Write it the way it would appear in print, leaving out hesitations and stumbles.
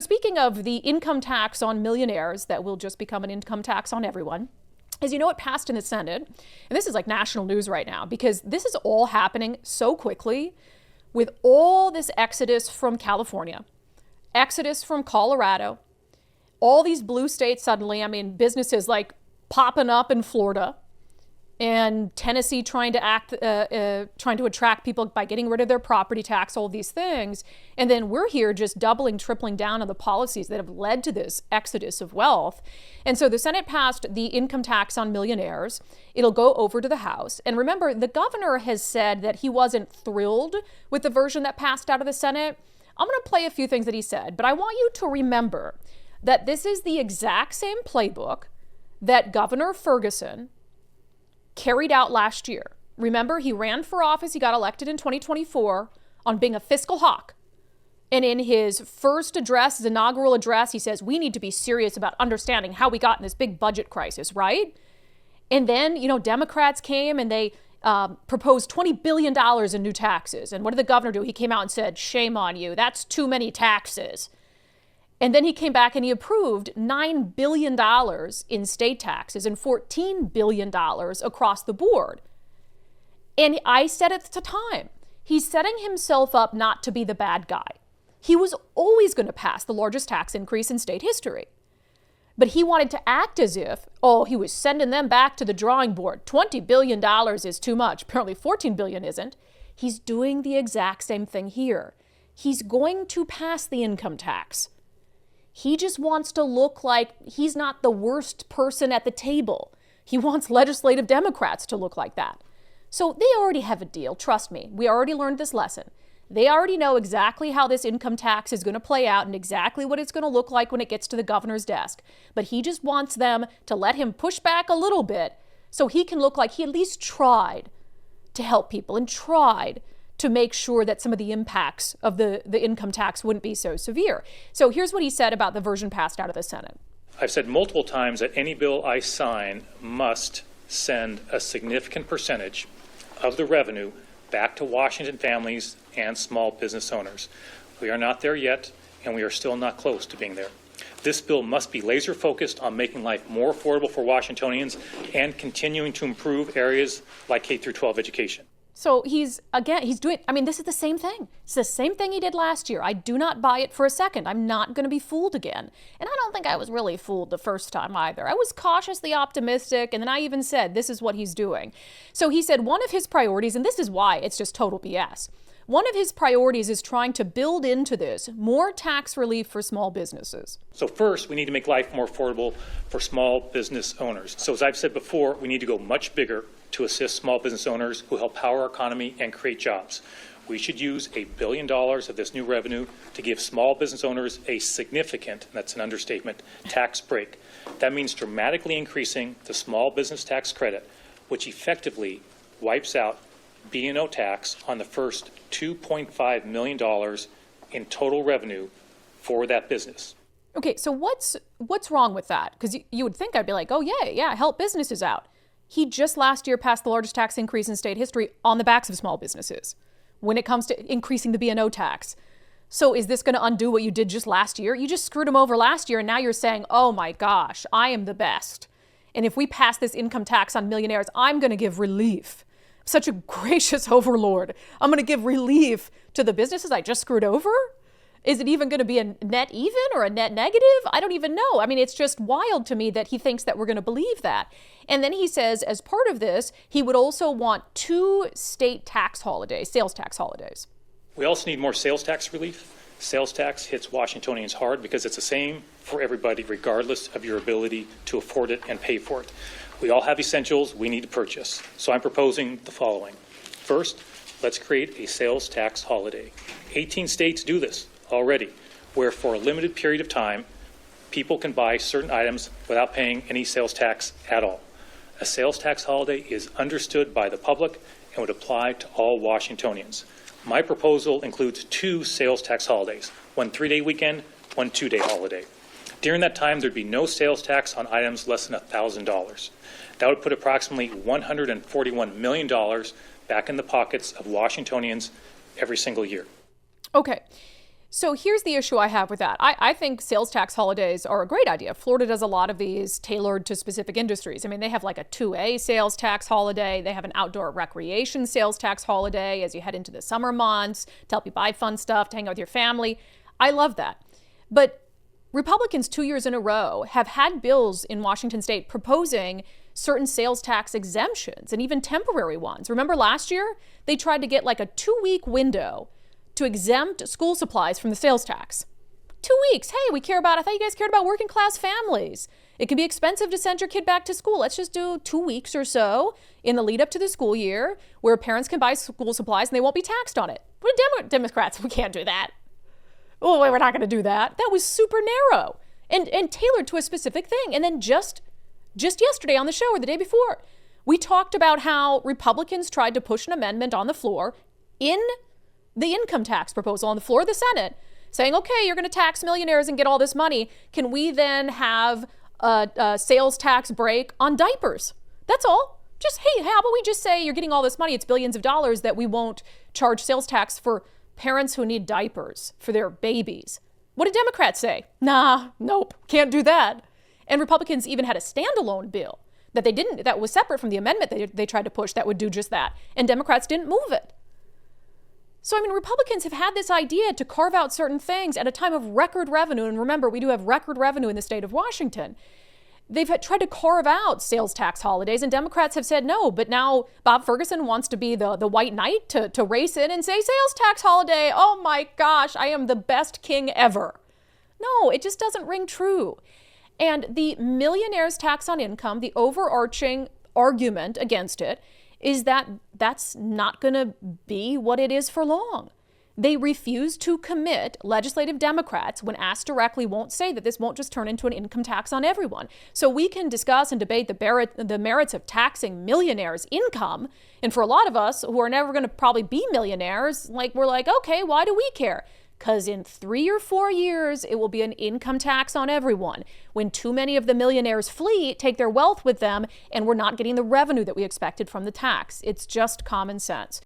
speaking of the income tax on millionaires that will just become an income tax on everyone, as you know, it passed in the Senate. And this is like national news right now because this is all happening so quickly with all this exodus from California, exodus from Colorado, all these blue states suddenly, I mean, businesses like popping up in Florida and Tennessee trying to attract people by getting rid of their property tax, all these things. And then we're here just doubling, tripling down on the policies that have led to this exodus of wealth. And so the Senate passed the income tax on millionaires. It'll go over to the House. And remember, the governor has said that he wasn't thrilled with the version that passed out of the Senate. I'm going to play a few things that he said, but I want you to remember that this is the exact same playbook that Governor Ferguson carried out last year. Remember, he ran for office, he got elected in 2024 on being a fiscal hawk. And in his first address, his inaugural address, he says, we need to be serious about understanding how we got in this big budget crisis, right? And then, Democrats came and they proposed $20 billion in new taxes. And what did the governor do? He came out and said, shame on you, that's too many taxes. And then he came back and he approved $9 billion in state taxes and $14 billion across the board. And I said at the time, he's setting himself up not to be the bad guy. He was always going to pass the largest tax increase in state history. But he wanted to act as if, he was sending them back to the drawing board. $20 billion is too much. Apparently $14 billion isn't. He's doing the exact same thing here. He's going to pass the income tax. He just wants to look like he's not the worst person at the table. He wants legislative Democrats to look like that. So they already have a deal. Trust me. We already learned this lesson. They already know exactly how this income tax is going to play out and exactly what it's going to look like when it gets to the governor's desk. But he just wants them to let him push back a little bit so he can look like he at least tried to help people and tried to make sure that some of the impacts of the income tax wouldn't be so severe. So here's what he said about the version passed out of the Senate. I've said multiple times that any bill I sign must send a significant percentage of the revenue back to Washington families and small business owners. We are not there yet, and we are still not close to being there. This bill must be laser focused on making life more affordable for Washingtonians and continuing to improve areas like K-12 education. So he's doing, this is the same thing. It's the same thing he did last year. I do not buy it for a second. I'm not going to be fooled again. And I don't think I was really fooled the first time either. I was cautiously optimistic, and then I even said, this is what he's doing. So he said one of his priorities, and this is why it's just total BS, one of his priorities is trying to build into this more tax relief for small businesses. So first, we need to make life more affordable for small business owners. So as I've said before, we need to go much bigger to assist small business owners who help power our economy and create jobs. We should use $1 billion of this new revenue to give small business owners a significant, that's an understatement, tax break. That means dramatically increasing the small business tax credit, which effectively wipes out B&O tax on the first $2.5 million in total revenue for that business. Okay, so what's wrong with that? Because you would think I'd be like, oh yeah, help businesses out. He just last year passed the largest tax increase in state history on the backs of small businesses when it comes to increasing the B&O tax. So is this going to undo what you did just last year? You just screwed them over last year, and now you're saying, oh my gosh, I am the best. And if we pass this income tax on millionaires, I'm going to give relief. Such a gracious overlord. I'm going to give relief to the businesses I just screwed over? Is it even going to be a net even or a net negative? I don't even know. It's just wild to me that he thinks that we're going to believe that. And then he says, as part of this, he would also want 2 state tax holidays, sales tax holidays. We also need more sales tax relief. Sales tax hits Washingtonians hard because it's the same for everybody, regardless of your ability to afford it and pay for it. We all have essentials we need to purchase. So I'm proposing the following. First, let's create a sales tax holiday. 18 states do this already, where for a limited period of time, people can buy certain items without paying any sales tax at all. A sales tax holiday is understood by the public and would apply to all Washingtonians. My proposal includes 2 sales tax holidays, one 3-day weekend, one 2-day holiday. During that time, there'd be no sales tax on items less than $1,000. That would put approximately $141 million back in the pockets of Washingtonians every single year. Okay. So here's the issue I have with that. I think sales tax holidays are a great idea. Florida does a lot of these tailored to specific industries. I mean, they have like a 2A sales tax holiday. They have an outdoor recreation sales tax holiday as you head into the summer months to help you buy fun stuff, to hang out with your family. I love that. But Republicans 2 years in a row have had bills in Washington state proposing certain sales tax exemptions and even temporary ones. Remember last year? They tried to get like a 2-week window to exempt school supplies from the sales tax. 2 weeks. Hey, I thought you guys cared about working class families. It can be expensive to send your kid back to school. Let's just do 2 weeks or so in the lead up to the school year where parents can buy school supplies and they won't be taxed on it. But Democrats, we can't do that. Oh, wait, we're not going to do that. That was super narrow and tailored to a specific thing. And then just yesterday on the show or the day before, we talked about how Republicans tried to push an amendment on the floor in the income tax proposal on the floor of the Senate, saying, okay, you're going to tax millionaires and get all this money. Can we then have a sales tax break on diapers? That's all. Just, hey, how about we just say you're getting all this money, it's billions of dollars, that we won't charge sales tax for parents who need diapers for their babies. What did Democrats say? Nah, nope, can't do that. And Republicans even had a standalone bill that was separate from the amendment they tried to push that would do just that. And Democrats didn't move it. So, I mean, Republicans have had this idea to carve out certain things at a time of record revenue. And remember, we do have record revenue in the state of Washington. They've tried to carve out sales tax holidays, and Democrats have said no. But now Bob Ferguson wants to be the white knight to race in and say, sales tax holiday, oh my gosh, I am the best king ever. No, it just doesn't ring true. And the millionaire's tax on income, the overarching argument against it, is that that's not going to be what it is for long. They refuse to commit, legislative Democrats, when asked directly, won't say that this won't just turn into an income tax on everyone. So we can discuss and debate the merits of taxing millionaires' income. And for a lot of us who are never going to probably be millionaires, we're like, okay, why do we care? Because in 3 or 4 years, it will be an income tax on everyone when too many of the millionaires flee, take their wealth with them, and we're not getting the revenue that we expected from the tax. It's just common sense.